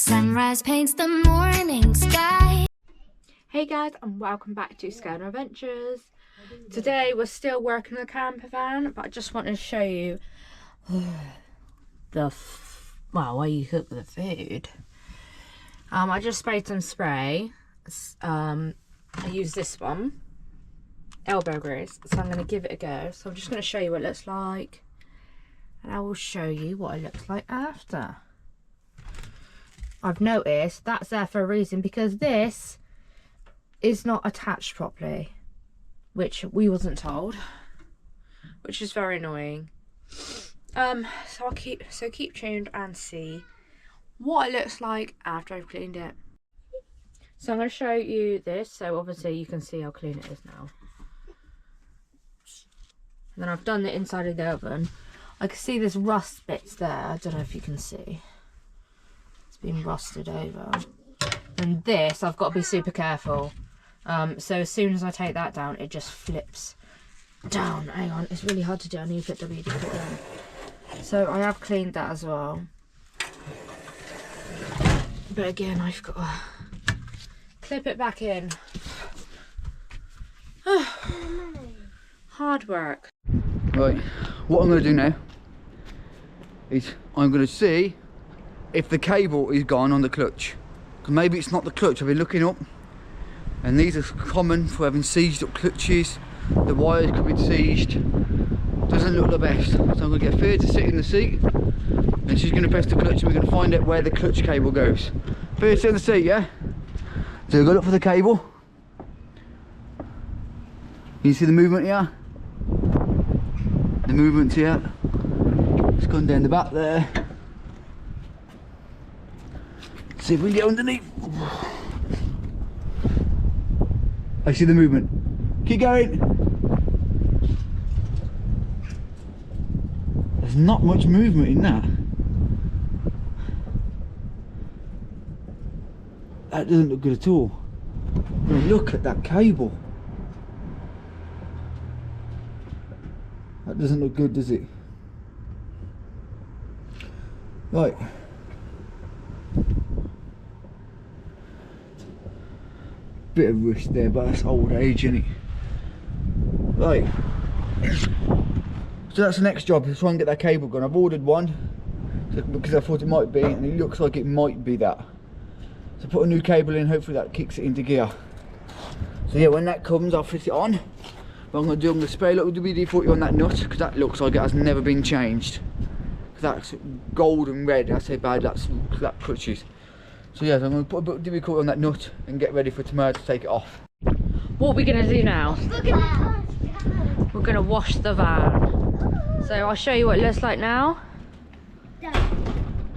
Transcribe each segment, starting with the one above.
Sunrise paints the morning sky. Hey guys, and welcome back to Skeldon Adventures. Today we're still working the camper van, but I just wanted to show you where you cook the food. I just sprayed some spray. I used this one, elbow grease, so I'm going to give it a go. So I'm just going to show you what it looks like, and I will show you what it looks like after. I've noticed that's there for a reason, because this is not attached properly, which we wasn't told, which is very annoying. So keep tuned and see what it looks like after I've cleaned it. So I'm going to show you this, so obviously you can see how clean it is now. And then I've done the inside of the oven. I can see there's rust bits there. I don't know if you can see. It's been rusted over. And this, I've got to be super careful. So as soon as I take that down, it just flips down. Hang on, it's really hard to do. I need to put WD-40 on. So I have cleaned that as well. But again, I've got to clip it back in. Hard work. Right, what I'm going to do now is I'm going to see if the cable is gone on the clutch. Because maybe it's not the clutch. I've been looking up, and these are common for having seized up clutches. The wires could be seized. Doesn't look the best. So I'm going to get Thea to sit in the seat, and she's going to press the clutch, and we're going to find out where the clutch cable goes. Thea, sit in the seat, yeah? So we've got to look for the cable. Can you see the movement here? The movement's here. It's gone down the back there. See if we can get underneath. I see the movement. Keep going. There's not much movement in that. That doesn't look good at all. Look at that cable. That doesn't look good, does it? Right. Bit of risk there, but that's old age, isn't it? Right. So that's the next job, is try and get that cable gone. I've ordered one because I thought it might be, and it looks like it might be that. So put a new cable in, hopefully that kicks it into gear. So yeah, when that comes, I'll fit it on. What I'm going to spray a little WD-40 on that nut, because that looks like it has never been changed. Because that's gold and red, that's how bad that clutches. So yeah, so I'm going to put a bit of WD-40 on that nut and get ready for tomorrow to take it off. What are we going to do now? We're going to wash the van. So I'll show you what it looks like now.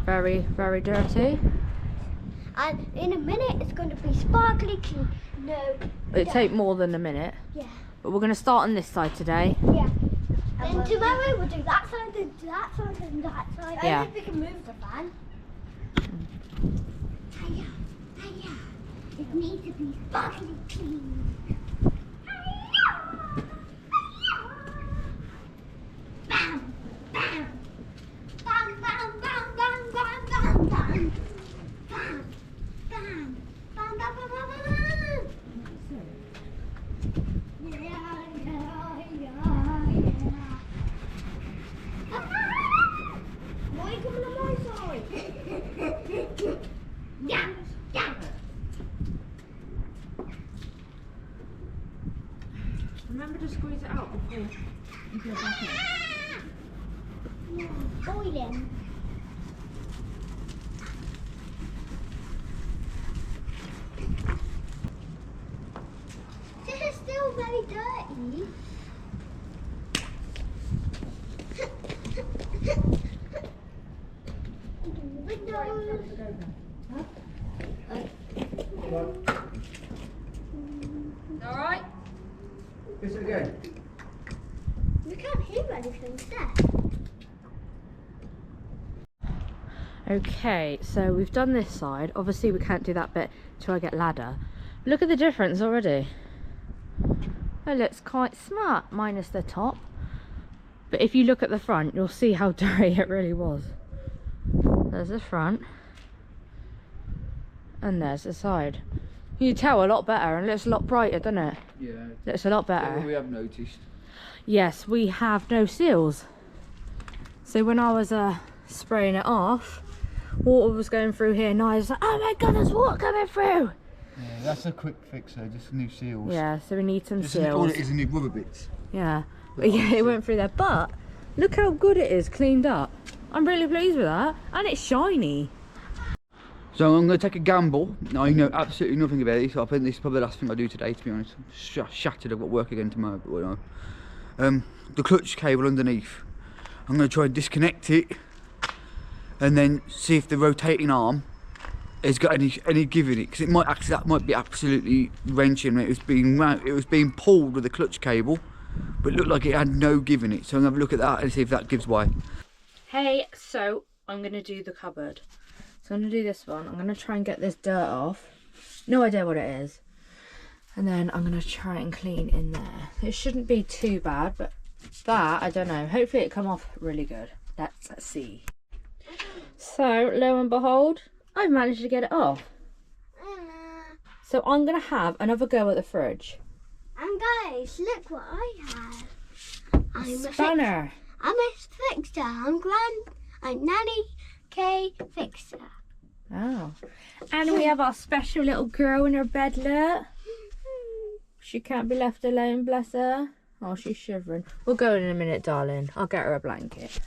Very, very dirty. And in a minute it's going to be sparkly clean. No. It'll take more than a minute. Yeah. But we're going to start on this side today. Yeah. Then tomorrow we'll do that side, then that side, and that side. Yeah. I think we can move the van. Thea, it needs to be sparkly clean. Bam, bam, bam, bam, bam, bam, bam, bam, bam. Bam, bam, bam, bam, bam, bam, bam. Why are you coming on my side? Yeah, yeah. Remember to squeeze it out before you go back in. Boiling. This is still very dirty. Alright? Kiss it again. We can't hear anything, Seth. Okay, so we've done this side. Obviously we can't do that bit till I get ladder. Look at the difference already. It looks quite smart, minus the top. But if you look at the front, you'll see how dirty it really was. There's the front. And there's the side. You can tell a lot better and it looks a lot brighter, doesn't it? Yeah. Looks a lot better. We have noticed. Yes, we have no seals. So when I was spraying it off, water was going through here and I was like, oh my god, there's water coming through. Yeah, that's a quick fix though, just new seals. Yeah, so we need some All seals. it is new rubber bits. Yeah, but yeah, it went through there. But look how good it is cleaned up. I'm really pleased with that. And it's shiny. So I'm going to take a gamble. Now, I know absolutely nothing about it, so I think this is probably the last thing I do today, to be honest. I'm shattered, I've got work again tomorrow, but you know. The clutch cable underneath. I'm going to try and disconnect it and then see if the rotating arm has got any give in it, because it might actually, that might be absolutely wrenching. It was being pulled with the clutch cable, but it looked like it had no give in it. So I'm going to have a look at that and see if that gives way. Hey, so I'm going to do the cupboard. So I'm going to do this one. I'm going to try and get this dirt off. No idea what it is. And then I'm going to try and clean in there. It shouldn't be too bad, but that, I don't know. Hopefully it come off really good. Let's see. So, lo and behold, I've managed to get it off. So I'm going to have another go at the fridge. And guys, look what I have. Spanner. I'm a fixer. I'm Nanny K fixer. Oh. And we have our special little girl in her bedlet. She can't be left alone, bless her. Oh, she's shivering. We'll go in a minute, darling. I'll get her a blanket.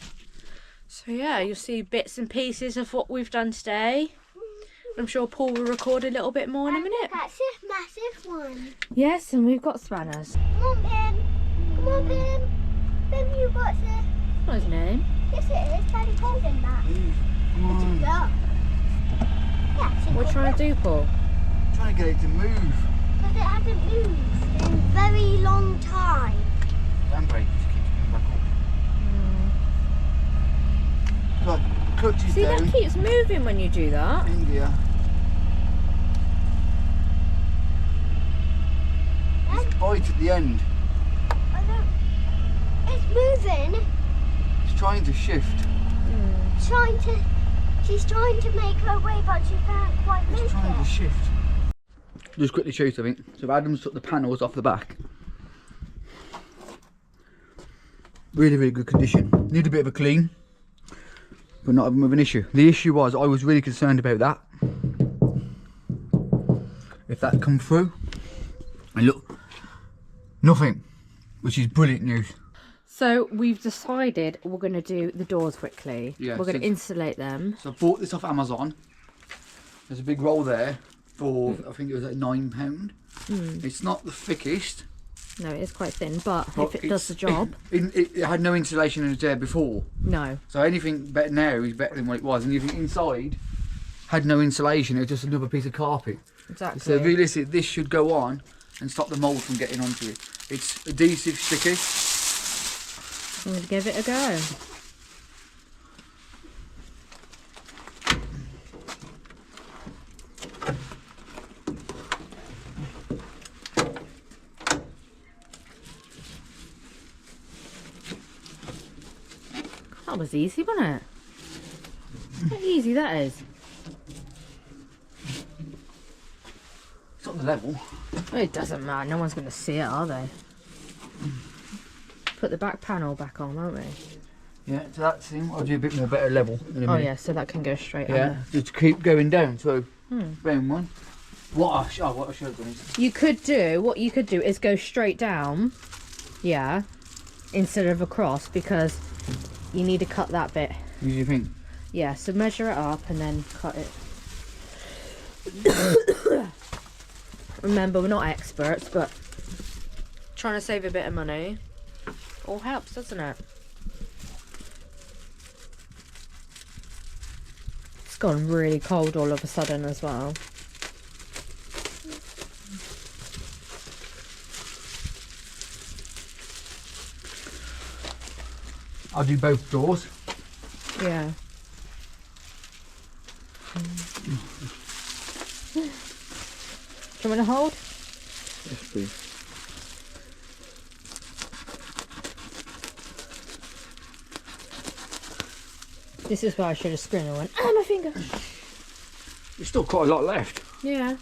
So yeah, you'll see bits and pieces of what we've done today. I'm sure Paul will record a little bit more in a minute. That's a massive one. Yes, and we've got spanners. Come on, Pim. Come on, Pim. Pim, you got this. What's his name? Yes, it is. Daddy's holding that. Come on. Yeah. What are you trying to do, Paul? I'm trying to get it to move. Because it hasn't moved in a very long time. Handbrake just keeps coming back up. God, clutch is See, down. that keeps moving when you do that. India. It's bite at the end. I don't. It's moving. It's trying to shift. She's trying to make her way, but she can't quite make It's trying to it. shift. Just quickly show you something. So Adam's took the panels off the back. Really, really good condition. Need a bit of a clean, but not with an issue. The issue was I was really concerned about that. If that come through, and look, nothing, which is brilliant news. So we've decided we're going to do the doors quickly. Yeah, we're going so- to insulate them. So I bought this off Amazon. There's a big roll there for, I think it was like £9. It's not the thickest. No, it is quite thin, but but if it does the job, It had no insulation in it there before. no. So anything better now is better than what it was. And anything inside had no insulation, it was just another piece of carpet. Exactly. So realistically, this should go on and stop the mould from getting onto it. It's adhesive, sticky. I'm going to give it a go. That was easy, wasn't it? How easy that is. It's not the level. It doesn't matter, no one's going to see it, are they? Put the back panel back on, aren't we? Yeah, so that's thing. I'll do a bit more better level in a minute. Oh yeah, so that can go straight Yeah, under. just keep going down. So, round one. What I should have done is. What you could do is go straight down, yeah, instead of across, because you need to cut that bit. What do you think? Yeah, so measure it up and then cut it. Remember, we're not experts, but trying to save a bit of money all helps, doesn't it? It's gone really cold all of a sudden as well. I'll do both doors. Yeah. Do you want me to hold? Yes, please. This is why I should have screamed and went, ah, my finger. There's still quite a lot left. Yeah.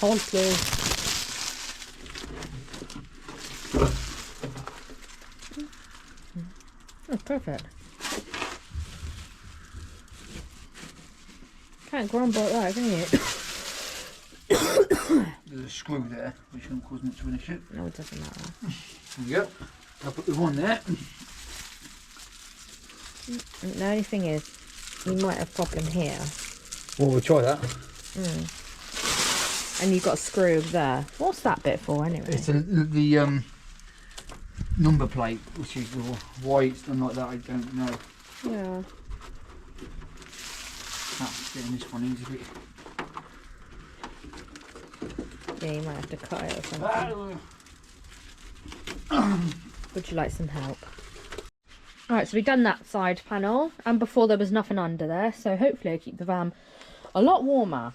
Hold Oh, perfect. Can't grumble at that, can you? There's a screw there, which won't cause much of an issue. No, it doesn't matter. There we go. I'll put the one there. The only thing is, you might have a problem here. Well, we'll try that. And you've got a screw over there. What's that bit for, anyway? It's the number plate, which is why it's done like that, I don't know. Yeah. That's getting this one easy bit. Yeah, you might have to cut it or something. Would you like some help? Alright, so we've done that side panel, and before there was nothing under there, so hopefully it'll keep the van a lot warmer.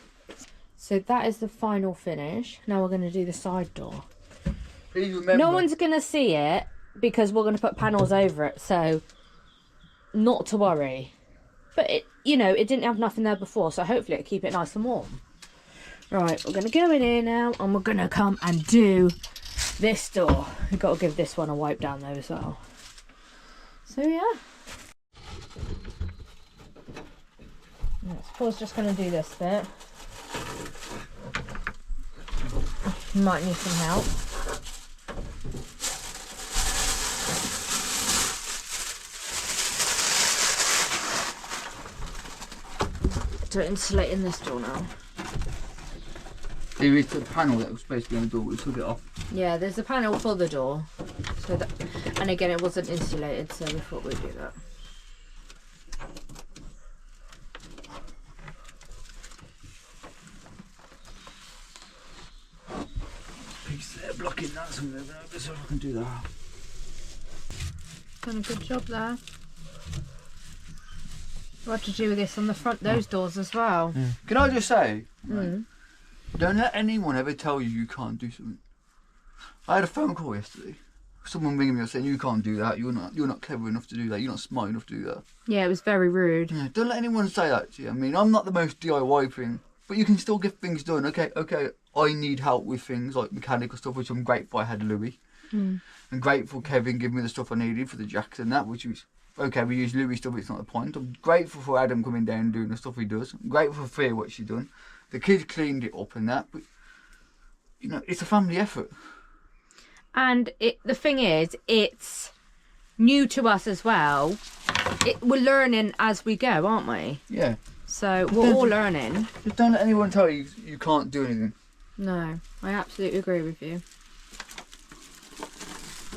So that is the final finish. Now we're going to do the side door. Please remember, No one's going to see it because we're going to put panels over it, so not to worry. But it, you know, it didn't have nothing there before, so hopefully it'll keep it nice and warm. Right, we're going to go in here now, and we're going to come and do this door. We've got to give this one a wipe down though as well. So yeah. I suppose just going to do this bit. You might need some help. So insulating this door now. there is the panel that was supposed to be on the door, we took it off. Yeah, there's a panel for the door. So that, and again, it wasn't insulated, so we thought we'd do that. Piece there blocking that somewhere, but I guess I can do that. Done a good job there. What to do with this on the front, those doors as well. Yeah. Can I just say, don't let anyone ever tell you you can't do something. I had a phone call yesterday. Someone ringing me up saying you can't do that. You're not clever enough to do that. You're not smart enough to do that. Yeah, it was very rude. Yeah, don't let anyone say that to you. I mean, I'm not the most DIY thing, but you can still get things done. Okay, I need help with things like mechanical stuff, which I'm grateful I had Louis. I'm grateful Kevin gave me the stuff I needed for the jacks and that, which was, okay, we use Louis stuff, it's not the point. I'm grateful for Adam coming down and doing the stuff he does. I'm grateful for Thea, what she's done. The kids cleaned it up and that, but, you know, it's a family effort. And the thing is, it's new to us as well. We're learning as we go, aren't we? Yeah. So we're all learning. Just don't let anyone tell you you can't do anything. No, I absolutely agree with you.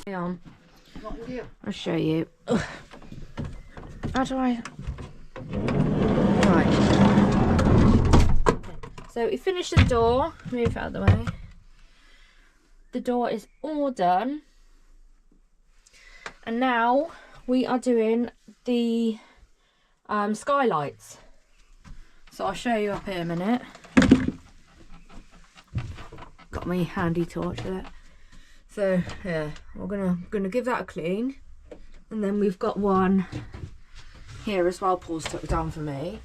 Hang on. I'll show you. Ugh. How do I... Right. So we finished the door. Move it out of the way. The door is all done. And now we are doing the skylights. So I'll show you up here a minute. Got my handy torch there. So yeah, we're gonna give that a clean, and then we've got one here as well. Paul's took down for me.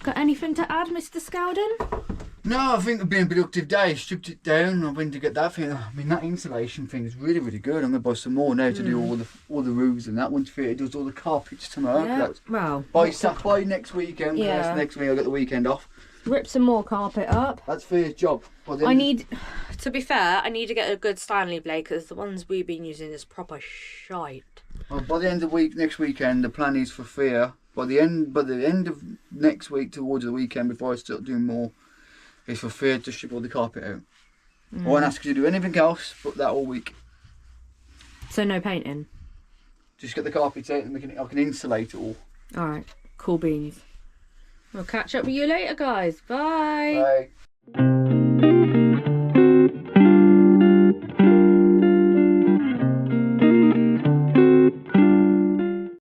Got anything to add, Mr. Skeldon? No, I think it's been a productive day. Stripped it down. I went to get that thing. I mean, that insulation thing is really, really good. I'm gonna buy some more now to do all the roofs and that. Once Thea does all the carpets tomorrow. Yeah. Well, by next weekend. Yeah. That's next week. I'll get the weekend off. rip some more carpet up. That's Thea's job. To be fair, I need to get a good Stanley blade because the ones we've been using is proper shite. Well, by the end of the week, next weekend, the plan is for Thea. By the end of next week, towards the weekend, before I start doing more, is for Thea to strip all the carpet out. I won't ask you to do anything else but that all week. So no painting? Just get the carpets out and I can insulate it all. Alright, cool beans. We'll catch up with you later, guys. Bye. Bye.